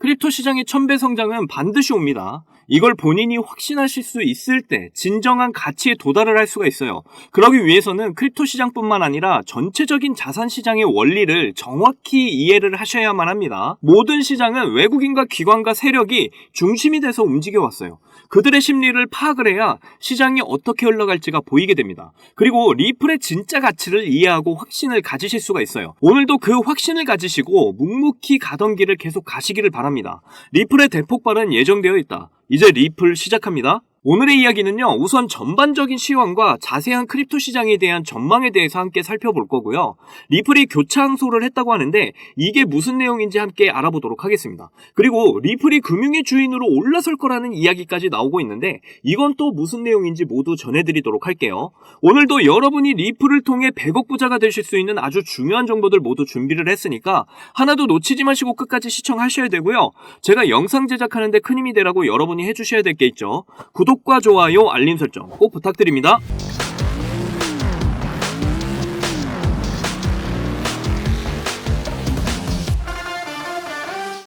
크립토 시장의 천배 성장은 반드시 옵니다. 이걸 본인이 확신하실 수 있을 때 진정한 가치에 도달을 할 수가 있어요. 그러기 위해서는 크립토 시장뿐만 아니라 전체적인 자산 시장의 원리를 정확히 이해를 하셔야만 합니다. 모든 시장은 외국인과 기관과 세력이 중심이 돼서 움직여왔어요. 그들의 심리를 파악을 해야 시장이 어떻게 흘러갈지가 보이게 됩니다. 그리고 리플의 진짜 가치를 이해하고 확신을 가지실 수가 있어요. 오늘도 그 확신을 가지시고 묵묵히 가던 길을 계속 가시기를 바랍니다. 리플의 대폭발은 예정되어 있다. 이제 리플 시작합니다. 오늘의 이야기는요, 우선 전반적인 시황과 자세한 크립토 시장에 대한 전망에 대해서 함께 살펴볼 거고요. 리플이 교차 항소를 했다고 하는데 이게 무슨 내용인지 함께 알아보도록 하겠습니다. 그리고 리플이 금융의 주인으로 올라설 거라는 이야기까지 나오고 있는데 이건 또 무슨 내용인지 모두 전해드리도록 할게요. 오늘도 여러분이 리플을 통해 100억 부자가 되실 수 있는 아주 중요한 정보들 모두 준비를 했으니까 하나도 놓치지 마시고 끝까지 시청하셔야 되고요. 제가 영상 제작하는데 큰 힘이 되라고 여러분이 해주셔야 될 게 있죠. 구독과 좋아요, 알림 설정 꼭 부탁드립니다.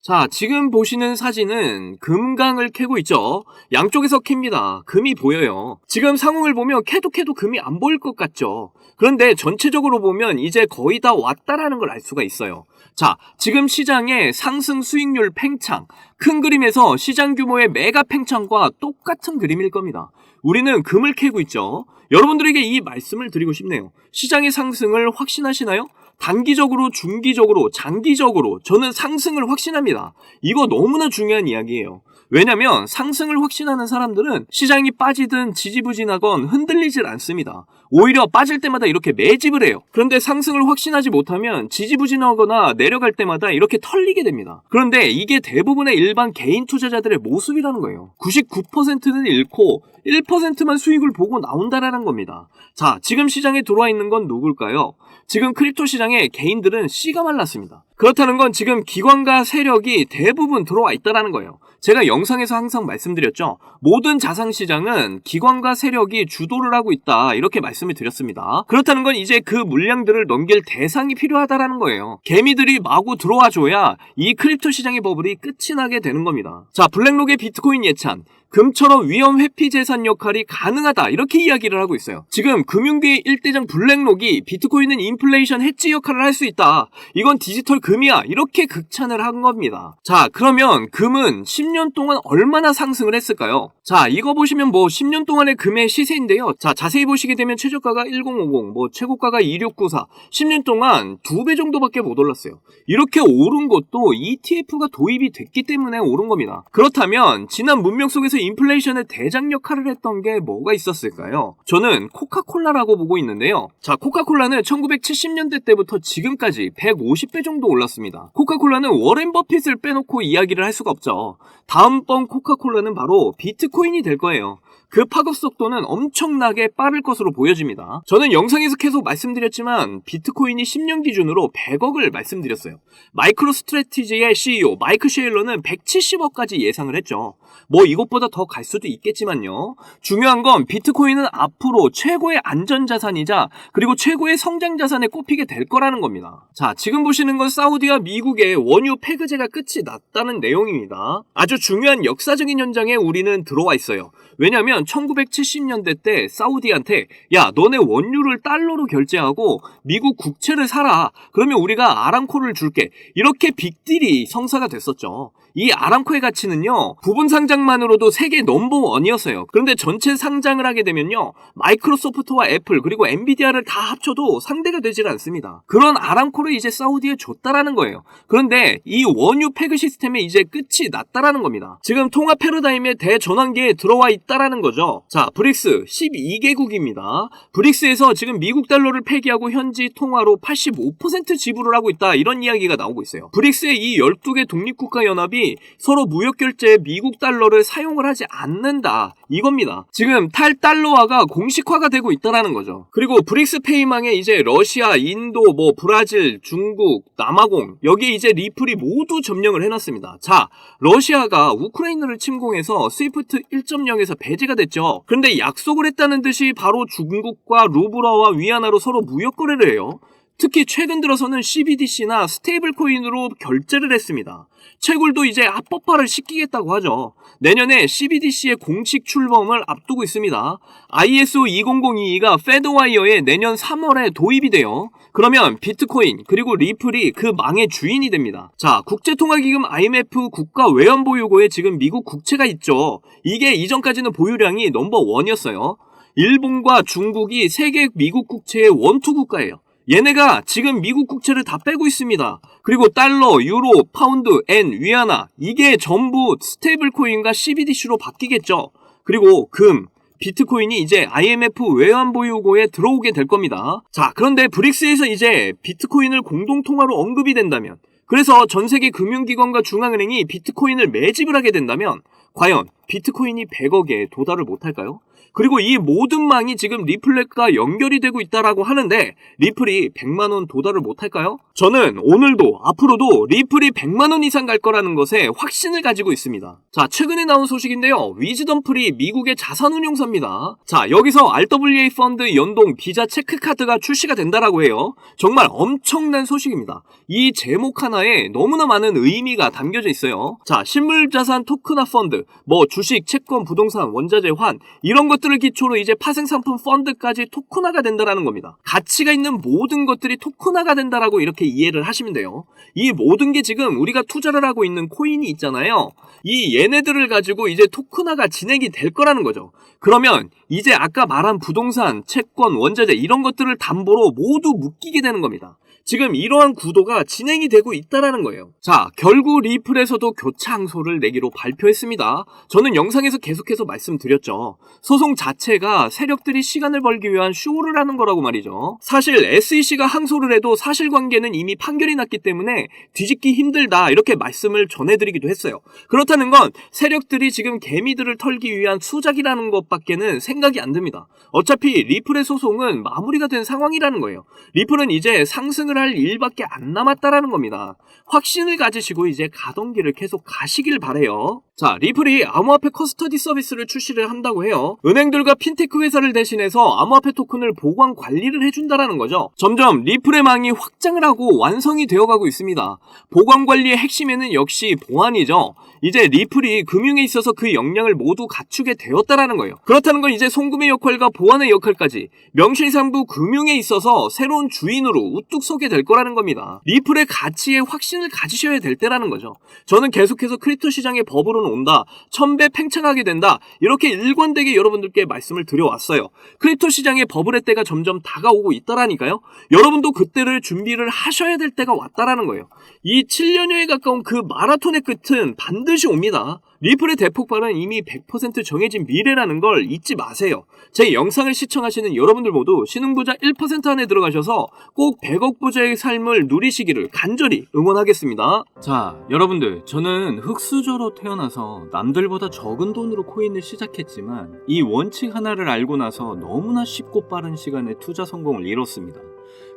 자, 지금 보시는 사진은 금강을 캐고 있죠. 양쪽에서 캡니다. 금이 보여요. 지금 상황을 보면 캐도 금이 안 보일 것 같죠. 그런데 전체적으로 보면 이제 거의 다 왔다라는 걸 알 수가 있어요. 자, 지금 시장의 상승 수익률 팽창, 큰 그림에서 시장 규모의 메가 팽창과 똑같은 그림일 겁니다. 우리는 금을 캐고 있죠. 여러분들에게 이 말씀을 드리고 싶네요. 시장의 상승을 확신하시나요? 단기적으로, 중기적으로, 장기적으로 저는 상승을 확신합니다. 이거 너무나 중요한 이야기예요. 왜냐면 상승을 확신하는 사람들은 시장이 빠지든 지지부진하건 흔들리질 않습니다. 오히려 빠질 때마다 이렇게 매집을 해요. 그런데 상승을 확신하지 못하면 지지부진하거나 내려갈 때마다 이렇게 털리게 됩니다. 그런데 이게 대부분의 일반 개인 투자자들의 모습이라는 거예요. 99%는 잃고 1%만 수익을 보고 나온다라는 겁니다. 자, 지금 시장에 들어와 있는 건 누굴까요? 지금 크립토 시장에 개인들은 씨가 말랐습니다. 그렇다는 건 지금 기관과 세력이 대부분 들어와 있다는 거예요. 제가 영상에서 항상 말씀드렸죠. 모든 자산시장은 기관과 세력이 주도를 하고 있다, 이렇게 말씀을 드렸습니다. 그렇다는 건 이제 그 물량들을 넘길 대상이 필요하다라는 거예요. 개미들이 마구 들어와줘야 이 크립토 시장의 버블이 끝이 나게 되는 겁니다. 자, 블랙록의 비트코인 예찬, 금처럼 위험 회피 재산 역할이 가능하다, 이렇게 이야기를 하고 있어요. 지금 금융계의 1대장 블랙록이 비트코인은 인플레이션 해지 역할을 할 수 있다, 이건 디지털 금이야, 이렇게 극찬을 한 겁니다. 자, 그러면 금은 10년 동안 얼마나 상승을 했을까요? 자, 이거 보시면 10년 동안의 금의 시세인데요. 자, 자세히 보시게 되면 최저가가 1050, 최고가가 2694, 10년 동안 2배 정도밖에 못 올랐어요. 이렇게 오른 것도 ETF가 도입이 됐기 때문에 오른 겁니다. 그렇다면 지난 문명 속에서 인플레이션의 대장 역할을 했던 게 뭐가 있었을까요? 저는 코카콜라라고 보고 있는데요. 자, 코카콜라는 1970년대 때부터 지금까지 150배 정도 올랐습니다. 코카콜라는 워렌 버핏을 빼놓고 이야기를 할 수가 없죠. 다음번 코카콜라는 바로 비트코인이 될 거예요. 그 파급 속도는 엄청나게 빠를 것으로 보여집니다. 저는 영상에서 계속 말씀드렸지만 비트코인이 10년 기준으로 100억을 말씀드렸어요. 마이크로 스트래티지의 CEO 마이크 셰일러는 170억까지 예상을 했죠. 이것보다 더 갈 수도 있겠지만요. 중요한 건 비트코인은 앞으로 최고의 안전자산이자 그리고 최고의 성장자산에 꼽히게 될 거라는 겁니다. 자, 지금 보시는 건 사우디와 미국의 원유 폐기제가 끝이 났다는 내용입니다. 아주 중요한 역사적인 현장에 우리는 들어와 있어요. 왜냐면 1970년대 때 사우디한테 야, 너네 원유를 달러로 결제하고 미국 국채를 사라, 그러면 우리가 아람코를 줄게, 이렇게 빅딜이 성사가 됐었죠. 이 아람코의 가치는요, 부분 상장만으로도 세계 넘버원이었어요. 그런데 전체 상장을 하게 되면요, 마이크로소프트와 애플 그리고 엔비디아를 다 합쳐도 상대가 되질 않습니다. 그런 아람코를 이제 사우디에 줬다라는 거예요. 그런데 이 원유 폐그 시스템에 이제 끝이 났다라는 겁니다. 지금 통화 패러다임의 대전환기에 들어와 있다라는 거죠. 자, 브릭스 12개국입니다. 브릭스에서 지금 미국 달러를 폐기하고 현지 통화로 85% 지불을 하고 있다, 이런 이야기가 나오고 있어요. 브릭스의 이 12개 독립국가 연합이 서로 무역 결제에 미국 달러를 사용을 하지 않는다, 이겁니다. 지금 탈달러화가 공식화가 되고 있다라는 거죠. 그리고 브릭스 페이망에 이제 러시아, 인도, 브라질, 중국, 남아공, 여기에 이제 리플이 모두 점령을 해놨습니다. 자, 러시아가 우크라이나를 침공해서 스위프트 1.0에서 배제가 됐죠. 그런데 약속을 했다는 듯이 바로 중국과 루블화와 위안화로 서로 무역 거래를 해요. 특히 최근 들어서는 CBDC나 스테이블 코인으로 결제를 했습니다. 채굴도 이제 합법화를 시키겠다고 하죠. 내년에 CBDC의 공식 출범을 앞두고 있습니다. ISO 20022가 페드와이어에 내년 3월에 도입이 돼요. 그러면 비트코인 그리고 리플이 그 망의 주인이 됩니다. 자, 국제통화기금 IMF 국가 외환보유고에 지금 미국 국채가 있죠. 이게 이전까지는 보유량이 넘버1이었어요. 일본과 중국이 세계 미국 국채의 원투 국가예요. 얘네가 지금 미국 국채를 다 빼고 있습니다. 그리고 달러, 유로, 파운드, 엔, 위안화 이게 전부 스테이블 코인과 CBDC로 바뀌겠죠. 그리고 금, 비트코인이 이제 IMF 외환보유고에 들어오게 될 겁니다. 자, 그런데 브릭스에서 이제 비트코인을 공동통화로 언급이 된다면, 그래서 전세계 금융기관과 중앙은행이 비트코인을 매집을 하게 된다면 과연 비트코인이 100억에 도달을 못할까요? 그리고 이 모든 망이 지금 리플렛과 연결이 되고 있다라고 하는데 리플이 100만원 도달을 못할까요? 저는 오늘도 앞으로도 리플이 100만원 이상 갈 거라는 것에 확신을 가지고 있습니다. 자, 최근에 나온 소식인데요. 위즈덤풀이 미국의 자산운용사입니다. 자, 여기서 RWA 펀드 연동 비자 체크카드가 출시가 된다라고 해요. 정말 엄청난 소식입니다. 이 제목 하나에 너무나 많은 의미가 담겨져 있어요. 자, 실물자산 토큰화 펀드, 뭐 주식, 채권, 부동산, 원자재, 환 이런 것들을 기초로 이제 파생상품 펀드까지 토큰화가 된다라는 겁니다. 가치가 있는 모든 것들이 토큰화가 된다라고 이렇게 이해를 하시면 돼요. 이 모든 게 지금 우리가 투자를 하고 있는 코인이 있잖아요. 이 얘네들을 가지고 이제 토큰화가 진행이 될 거라는 거죠. 그러면 이제 아까 말한 부동산, 채권, 원자재 이런 것들을 담보로 모두 묶이게 되는 겁니다. 지금 이러한 구도가 진행이 되고 있다라는 거예요. 자, 결국 리플에서도 교체 항소를 내기로 발표했습니다. 저는 영상에서 계속해서 말씀드렸죠. 소송 자체가 세력들이 시간을 벌기 위한 쇼를 하는 거라고 말이죠. 사실 SEC가 항소를 해도 사실관계는 이미 판결이 났기 때문에 뒤집기 힘들다 이렇게 말씀을 전해드리기도 했어요. 그렇다는 건 세력들이 지금 개미들을 털기 위한 수작이라는 것밖에는 생각이 안 듭니다. 어차피 리플의 소송은 마무리가 된 상황이라는 거예요. 리플은 이제 상승을 할 일밖에 안 남았다라는 겁니다. 확신을 가지시고 이제 가던 길을 계속 가시길 바래요. 자, 리플이 암호화폐 커스터디 서비스를 출시를 한다고 해요. 은행들과 핀테크 회사를 대신해서 암호화폐 토큰을 보관 관리를 해준다라는 거죠. 점점 리플의 망이 확장을 하고 완성이 되어가고 있습니다. 보관 관리의 핵심에는 역시 보안이죠. 이제 리플이 금융에 있어서 그 역량을 모두 갖추게 되었다라는 거예요. 그렇다는 건 이제 송금의 역할과 보안의 역할까지 명실상부 금융에 있어서 새로운 주인으로 우뚝 서게 될 거라는 겁니다. 리플의 가치에 확신을 가지셔야 될 때라는 거죠. 저는 계속해서 크립토 시장의 버블은 온다, 1000배 팽창하게 된다 이렇게 일관되게 여러분들께 말씀을 드려왔어요. 크립토 시장의 버블의 때가 점점 다가오고 있다라니까요. 여러분도 그때를 준비를 하셔야 될 때가 왔다라는 거예요. 이 7년여에 가까운 그 마라톤의 끝은 반드시 옵니다. 리플의 대폭발은 이미 100% 정해진 미래라는 걸 잊지 마세요. 제 영상을 시청하시는 여러분들 모두 신흥부자 1% 안에 들어가셔서 꼭 100억 부자의 삶을 누리시기를 간절히 응원하겠습니다. 자, 여러분들, 저는 흙수저로 태어나서 남들보다 적은 돈으로 코인을 시작했지만 이 원칙 하나를 알고 나서 너무나 쉽고 빠른 시간에 투자 성공을 이뤘습니다.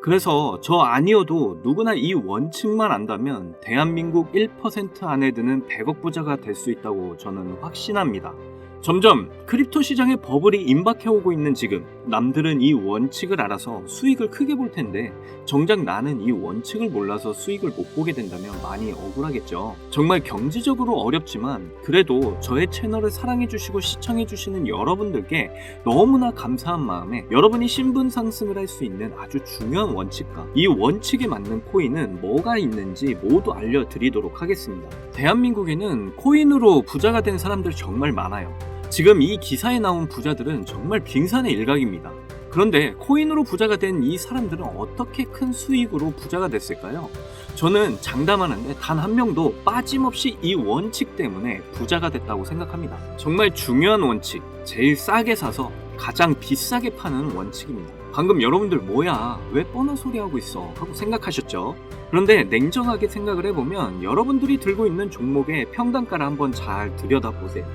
그래서 저 아니어도 누구나 이 원칙만 안다면 대한민국 1% 안에 드는 100억 부자가 될 수 있다고 저는 확신합니다. 점점 크립토 시장의 버블이 임박해오고 있는 지금 남들은 이 원칙을 알아서 수익을 크게 볼 텐데 정작 나는 이 원칙을 몰라서 수익을 못 보게 된다면 많이 억울하겠죠. 정말 경제적으로 어렵지만 그래도 저의 채널을 사랑해주시고 시청해주시는 여러분들께 너무나 감사한 마음에 여러분이 신분 상승을 할 수 있는 아주 중요한 원칙과 이 원칙에 맞는 코인은 뭐가 있는지 모두 알려드리도록 하겠습니다. 대한민국에는 코인으로 부자가 된 사람들 정말 많아요. 지금 이 기사에 나온 부자들은 정말 빙산의 일각입니다. 그런데 코인으로 부자가 된 이 사람들은 어떻게 큰 수익으로 부자가 됐을까요? 저는 장담하는데 단 한 명도 빠짐없이 이 원칙 때문에 부자가 됐다고 생각합니다. 정말 중요한 원칙, 제일 싸게 사서 가장 비싸게 파는 원칙입니다. 방금 여러분들 뭐야, 왜 뻔한 소리 하고 있어 하고 생각하셨죠? 그런데 냉정하게 생각을 해보면 여러분들이 들고 있는 종목의 평단가를 한번 잘 들여다보세요.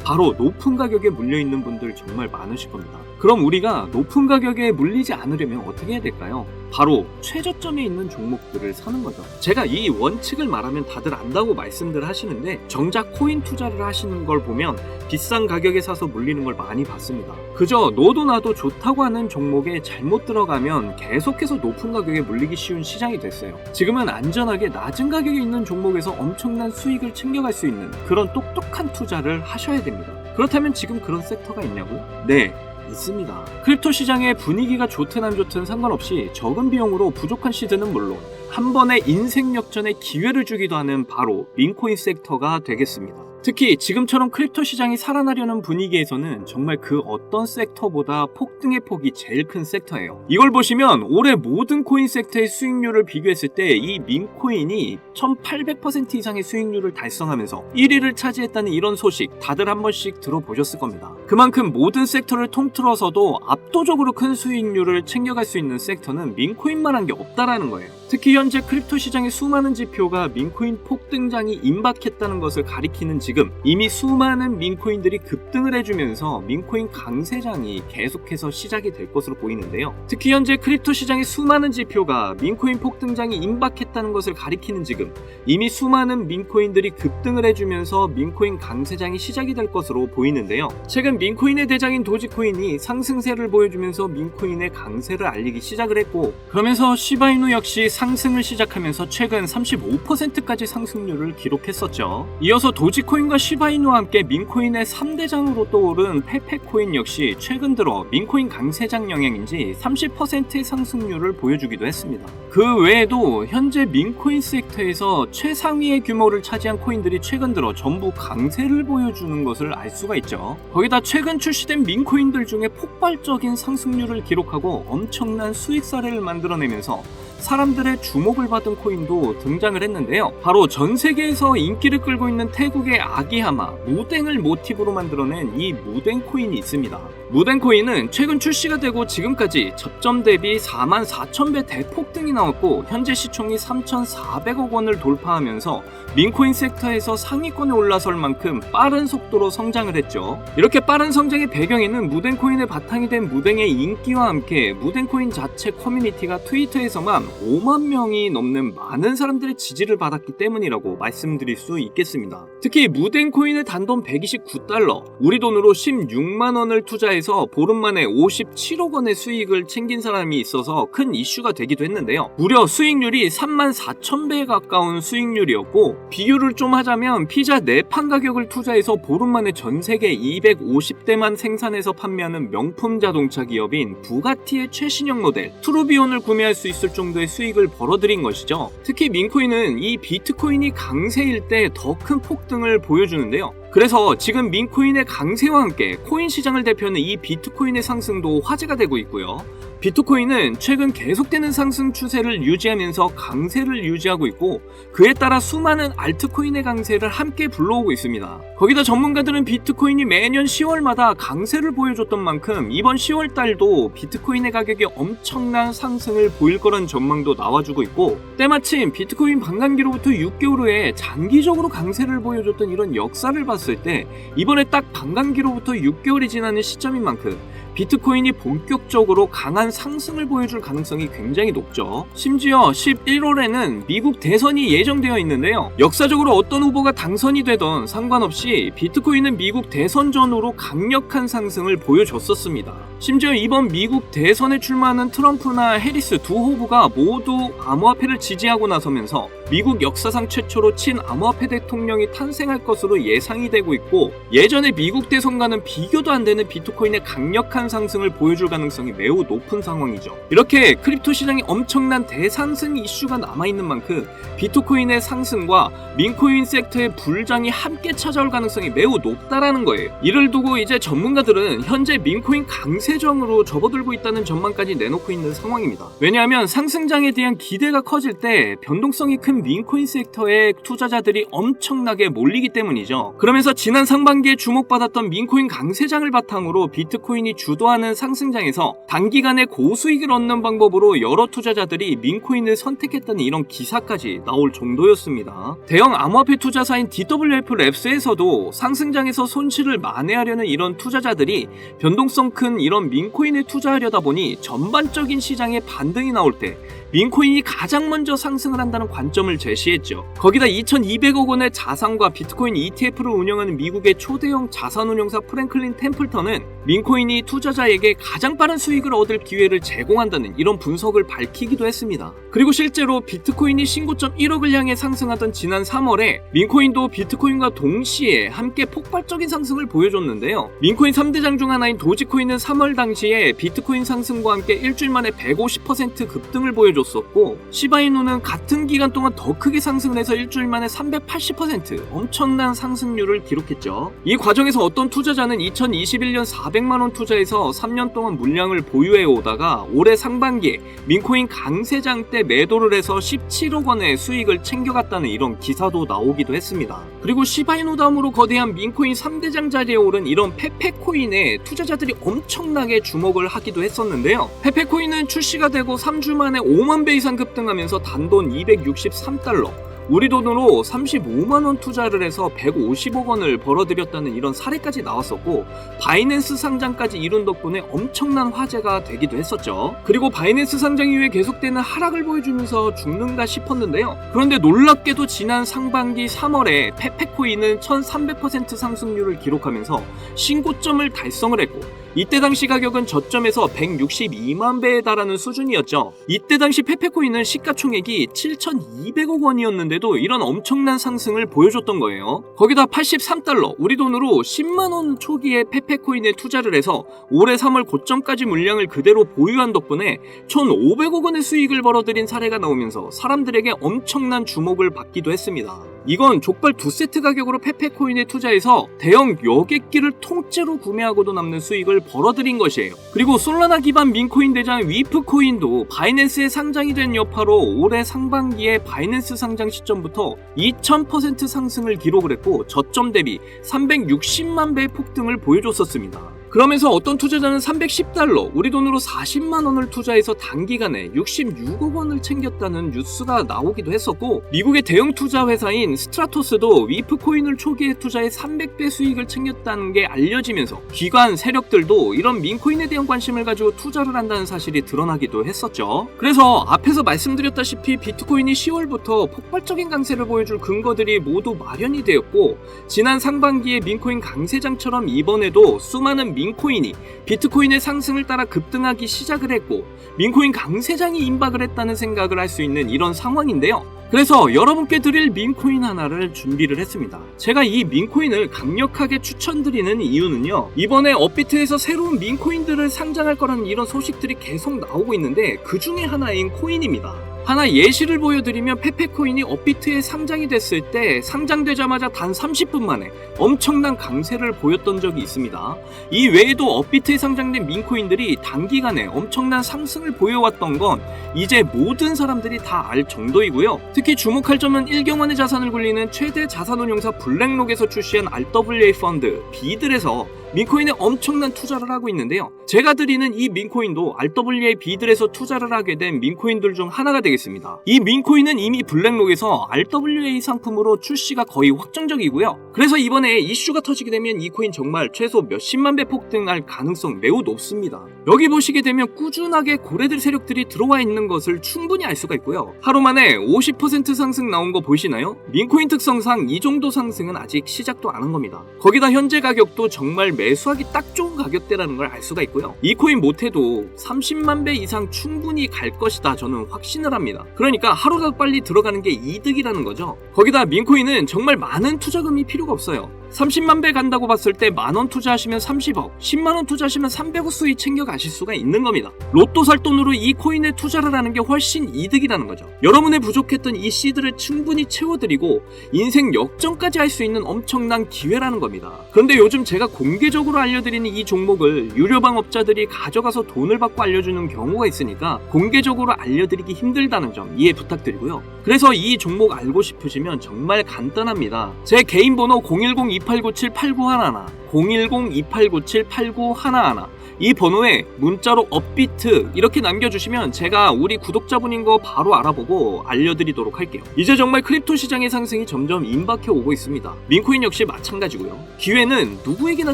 바로 높은 가격에 물려있는 분들 정말 많으실 겁니다. 그럼 우리가 높은 가격에 물리지 않으려면 어떻게 해야 될까요? 바로 최저점에 있는 종목들을 사는 거죠. 제가 이 원칙을 말하면 다들 안다고 말씀들 하시는데 정작 코인 투자를 하시는 걸 보면 비싼 가격에 사서 물리는 걸 많이 봤습니다. 그저 너도 나도 좋다고 하는 종목에 잘못 들어가면 계속해서 높은 가격에 물리기 쉬운 시장이 됐어요. 지금은 안전하게 낮은 가격에 있는 종목에서 엄청난 수익을 챙겨갈 수 있는 그런 똑똑한 투자를 하셔야 됩니다. 그렇다면 지금 그런 섹터가 있냐고? 네, 있습니다. 크립토 시장의 분위기가 좋든 안 좋든 상관없이 적은 비용으로 부족한 시드는 물론 한 번의 인생 역전의 기회를 주기도 하는 바로 민코인 섹터가 되겠습니다. 특히 지금처럼 크립토 시장이 살아나려는 분위기에서는 정말 그 어떤 섹터보다 폭등의 폭이 제일 큰 섹터예요. 이걸 보시면 올해 모든 코인 섹터의 수익률을 비교했을 때 이 민코인이 1800% 이상의 수익률을 달성하면서 1위를 차지했다는 이런 소식 다들 한 번씩 들어보셨을 겁니다. 그만큼 모든 섹터를 통틀어서도 압도적으로 큰 수익률을 챙겨갈 수 있는 섹터는 민코인만한 게 없다라는 거예요. 특히 현재 크립토 시장의 수많은 지표가 민코인 폭등장이 임박했다는 것을 가리키는 지금 이미 수많은 민코인들이 급등을 해주면서 민코인 강세장이 계속해서 시작이 될 것으로 보이는데요. 특히 현재 크립토 시장의 수많은 지표가 민코인 폭등장이 임박했다는 것을 가리키는 지금 이미 수많은 민코인들이 급등을 해주면서 민코인 강세장이 시작이 될 것으로 보이는데요. 최근 민코인의 대장인 도지코인이 상승세를 보여주면서 민코인의 강세를 알리기 시작을 했고 그러면서 시바이누 역시 상승을 시작하면서 최근 35%까지 상승률을 기록했었죠. 이어서 도지코인과 시바이누와 함께 민코인의 3대장으로 떠오른 페페코인 역시 최근 들어 민코인 강세장 영향인지 30%의 상승률을 보여주기도 했습니다. 그 외에도 현재 민코인 섹터에서 최상위의 규모를 차지한 코인들이 최근 들어 전부 강세를 보여주는 것을 알 수가 있죠. 거기다 최근 출시된 민코인들 중에 폭발적인 상승률을 기록하고 엄청난 수익 사례를 만들어내면서 사람들의 주목을 받은 코인도 등장을 했는데요. 바로 전 세계에서 인기를 끌고 있는 태국의 아기하마, 무댕을 모티브로 만들어낸 이 무댕 코인이 있습니다. 무댕 코인은 최근 출시가 되고 지금까지 접점 대비 44,000배 대폭등이 나왔고 현재 시총이 3,400억 원을 돌파하면서 민코인 섹터에서 상위권에 올라설 만큼 빠른 속도로 성장을 했죠. 이렇게 빠른 성장의 배경에는 무댕 코인의 바탕이 된 무댕의 인기와 함께 무댕 코인 자체 커뮤니티가 트위터에서만 5만 명이 넘는 많은 사람들의 지지를 받았기 때문이라고 말씀드릴 수 있겠습니다. 특히 무댕 코인의 단돈 129달러, 우리 돈으로 16만 원을 투자해서 보름 만에 57억 원의 수익을 챙긴 사람이 있어서 큰 이슈가 되기도 했는데요. 무려 수익률이 34,000배에 가까운 수익률이었고 비교를 좀 하자면 피자 4판 가격을 투자해서 보름 만에 전 세계 250대만 생산해서 판매하는 명품 자동차 기업인 부가티의 최신형 모델 트루비온을 구매할 수 있을 정도의 수익을 벌어들인 것이죠. 특히 민코인은 이 비트코인이 강세일 때 더 큰 폭등을 보여주는데요. 그래서 지금 민코인의 강세와 함께 코인 시장을 대표하는 이 비트코인의 상승도 화제가 되고 있고요. 비트코인은 최근 계속되는 상승 추세를 유지하면서 강세를 유지하고 있고 그에 따라 수많은 알트코인의 강세를 함께 불러오고 있습니다. 거기다 전문가들은 비트코인이 매년 10월마다 강세를 보여줬던 만큼 이번 10월 달도 비트코인의 가격이 엄청난 상승을 보일 거란 전망도 나와주고 있고 때마침 비트코인 반감기로부터 6개월 후에 장기적으로 강세를 보여줬던 이런 역사를 봤을 때 이번에 딱 반감기로부터 6개월이 지나는 시점인 만큼 비트코인이 본격적으로 강한 상승을 보여줄 가능성이 굉장히 높죠. 심지어 11월에는 미국 대선이 예정되어 있는데요. 역사적으로 어떤 후보가 당선이 되던 상관없이 비트코인은 미국 대선 전후로 강력한 상승을 보여줬었습니다. 심지어 이번 미국 대선에 출마하는 트럼프나 해리스 두 후보가 모두 암호화폐를 지지하고 나서면서 미국 역사상 최초로 친암호화폐 대통령이 탄생할 것으로 예상이 되고 있고 예전에 미국 대선과는 비교도 안 되는 비트코인의 강력한 상승을 보여줄 가능성이 매우 높은 상황이죠. 이렇게 크립토 시장에 엄청난 대상승 이슈가 남아있는 만큼 비트코인의 상승과 민코인 섹터의 불장이 함께 찾아올 가능성이 매우 높다라는 거예요. 이를 두고 이제 전문가들은 현재 민코인 강세장으로 접어들고 있다는 전망까지 내놓고 있는 상황입니다. 왜냐하면 상승장에 대한 기대가 커질 때 변동성이 큰 민코인 섹터에 투자자들이 엄청나게 몰리기 때문이죠. 그러면서 지난 상반기에 주목받았던 민코인 강세장을 바탕으로 비트코인이 주도 주도하는 상승장에서 단기간에 고수익을 얻는 방법으로 여러 투자자들이 민코인을 선택했다는 이런 기사까지 나올 정도였습니다. 대형 암호화폐 투자사인 DWF 랩스에서도 상승장에서 손실을 만회하려는 이런 투자자들이 변동성 큰 이런 민코인에 투자하려다 보니 전반적인 시장에 반등이 나올 때 민코인이 가장 먼저 상승을 한다는 관점을 제시했죠. 거기다 2200억 원의 자산과 비트코인 ETF를 운영하는 미국의 초대형 자산운용사 프랭클린 템플턴은 민코인이 투자자에게 가장 빠른 수익을 얻을 기회를 제공한다는 이런 분석을 밝히기도 했습니다. 그리고 실제로 비트코인이 신고점 1억을 향해 상승하던 지난 3월에 민코인도 비트코인과 동시에 함께 폭발적인 상승을 보여줬는데요. 민코인 3대장 중 하나인 도지코인은 3월 당시에 비트코인 상승과 함께 일주일 만에 150% 급등을 보여줬었고, 시바이누는 같은 기간 동안 더 크게 상승을 해서 일주일 만에 380% 엄청난 상승률을 기록했죠. 이 과정에서 어떤 투자자는 2021년 400만원 투자해서 3년 동안 물량을 보유해 오다가 올해 상반기에 민코인 강세장 때 매도를 해서 17억 원의 수익을 챙겨갔다는 이런 기사도 나오기도 했습니다. 그리고 시바이누 다음으로 거대한 민코인 3대장 자리에 오른 이런 페페코인에 투자자들이 엄청나게 주목을 하기도 했었는데요. 페페코인은 출시가 되고 3주 만에 5만 배 이상 급등하면서 단돈 263달러, 우리 돈으로 35만원 투자를 해서 150억 원을 벌어들였다는 이런 사례까지 나왔었고, 바이낸스 상장까지 이룬 덕분에 엄청난 화제가 되기도 했었죠. 그리고 바이낸스 상장 이후에 계속되는 하락을 보여주면서 죽는가 싶었는데요. 그런데 놀랍게도 지난 상반기 3월에 페페코인은 1300% 상승률을 기록하면서 신고점을 달성을 했고, 이때 당시 가격은 저점에서 162만 배에 달하는 수준이었죠. 이때 당시 페페코인은 시가총액이 7,200억 원이었는데도 이런 엄청난 상승을 보여줬던 거예요. 거기다 83달러, 우리 돈으로 10만원 초기에 페페코인에 투자를 해서 올해 3월 고점까지 물량을 그대로 보유한 덕분에 1,500억 원의 수익을 벌어들인 사례가 나오면서 사람들에게 엄청난 주목을 받기도 했습니다. 이건 족발 2세트 가격으로 페페코인에 투자해서 대형 여객기를 통째로 구매하고도 남는 수익을 벌어들인 것이에요. 그리고 솔라나 기반 민코인 대장 위프코인도 바이낸스에 상장이 된 여파로 올해 상반기에 바이낸스 상장 시점부터 2000% 상승을 기록을 했고, 저점 대비 360만 배의 폭등을 보여줬었습니다. 그러면서 어떤 투자자는 310달러, 우리 돈으로 40만원을 투자해서 단기간에 66억 원을 챙겼다는 뉴스가 나오기도 했었고, 미국의 대형 투자 회사인 스트라토스도 위프코인을 초기에 투자해 300배 수익을 챙겼다는 게 알려지면서 기관 세력들도 이런 민코인에 대한 관심을 가지고 투자를 한다는 사실이 드러나기도 했었죠. 그래서 앞에서 말씀드렸다시피 비트코인이 10월부터 폭발적인 강세를 보여줄 근거들이 모두 마련이 되었고, 지난 상반기에 민코인 강세장처럼 이번에도 수많은 민코인이 비트코인의 상승을 따라 급등하기 시작을 했고, 민코인 강세장이 임박을 했다는 생각을 할 수 있는 이런 상황인데요. 그래서 여러분께 드릴 민코인 하나를 준비를 했습니다. 제가 이 민코인을 강력하게 추천드리는 이유는요, 이번에 업비트에서 새로운 민코인들을 상장할 거라는 이런 소식들이 계속 나오고 있는데 그 중에 하나인 코인입니다. 하나 예시를 보여드리면, 페페코인이 업비트에 상장이 됐을 때 상장되자마자 단 30분 만에 엄청난 강세를 보였던 적이 있습니다. 이 외에도 업비트에 상장된 민코인들이 단기간에 엄청난 상승을 보여왔던 건 이제 모든 사람들이 다 알 정도이고요. 특히 주목할 점은 일경원의 자산을 굴리는 최대 자산운용사 블랙록에서 출시한 RWA 펀드 비들에서 민코인에 엄청난 투자를 하고 있는데요. 제가 드리는 이 민코인도 RWA 비들에서 투자를 하게 된 민코인들 중 하나가 되겠습니다. 이 민코인은 이미 블랙록에서 RWA 상품으로 출시가 거의 확정적이고요. 그래서 이번에 이슈가 터지게 되면 이 코인 정말 최소 몇십만 배 폭등할 가능성 매우 높습니다. 여기 보시게 되면 꾸준하게 고래들 세력들이 들어와 있는 것을 충분히 알 수가 있고요. 하루 만에 50% 상승 나온 거 보이시나요? 민코인 특성상 이 정도 상승은 아직 시작도 안 한 겁니다. 거기다 현재 가격도 정말 매수하기 딱 좋은 가격대라는 걸 알 수가 있고요. 이 코인 못해도 30만 배 이상 충분히 갈 것이다, 저는 확신을 합니다. 그러니까 하루라도 빨리 들어가는 게 이득이라는 거죠. 거기다 민코인은 정말 많은 투자금이 필요가 없어요. 30만 배 간다고 봤을 때 만원 투자하시면 30억, 10만원 투자하시면 300억 수익 챙겨가실 수가 있는 겁니다. 로또 살 돈으로 이 코인에 투자를 하는 게 훨씬 이득이라는 거죠. 여러분의 부족했던 이 시드를 충분히 채워드리고 인생 역전까지 할 수 있는 엄청난 기회라는 겁니다. 그런데 요즘 제가 공개적으로 알려드리는 이 종목을 유료방 업자들이 가져가서 돈을 받고 알려주는 경우가 있으니까 공개적으로 알려드리기 힘들다는 점 이해 부탁드리고요. 그래서 이 종목 알고 싶으시면 정말 간단합니다. 제 개인 번호 010-2897-8911, 010-2897-8911 이 번호에 문자로 업비트 이렇게 남겨주시면 제가 우리 구독자분인 거 바로 알아보고 알려드리도록 할게요. 이제 정말 크립토 시장의 상승이 점점 임박해 오고 있습니다. 민코인 역시 마찬가지고요. 기회는 누구에게나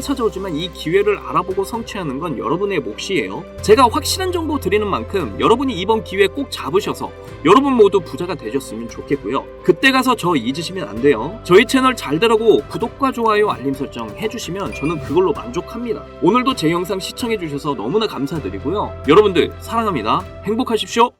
찾아오지만 이 기회를 알아보고 성취하는 건 여러분의 몫이에요. 제가 확실한 정보 드리는 만큼 여러분이 이번 기회 꼭 잡으셔서 여러분 모두 부자가 되셨으면 좋겠고요. 그때 가서 저 잊으시면 안 돼요. 저희 채널 잘 되라고 구독과 좋아요 알림 설정 해주시면 저는 그걸로 만족합니다. 오늘도 제 영상 시청해주셔서 너무나 감사드리고요. 여러분들 사랑합니다. 행복하십시오.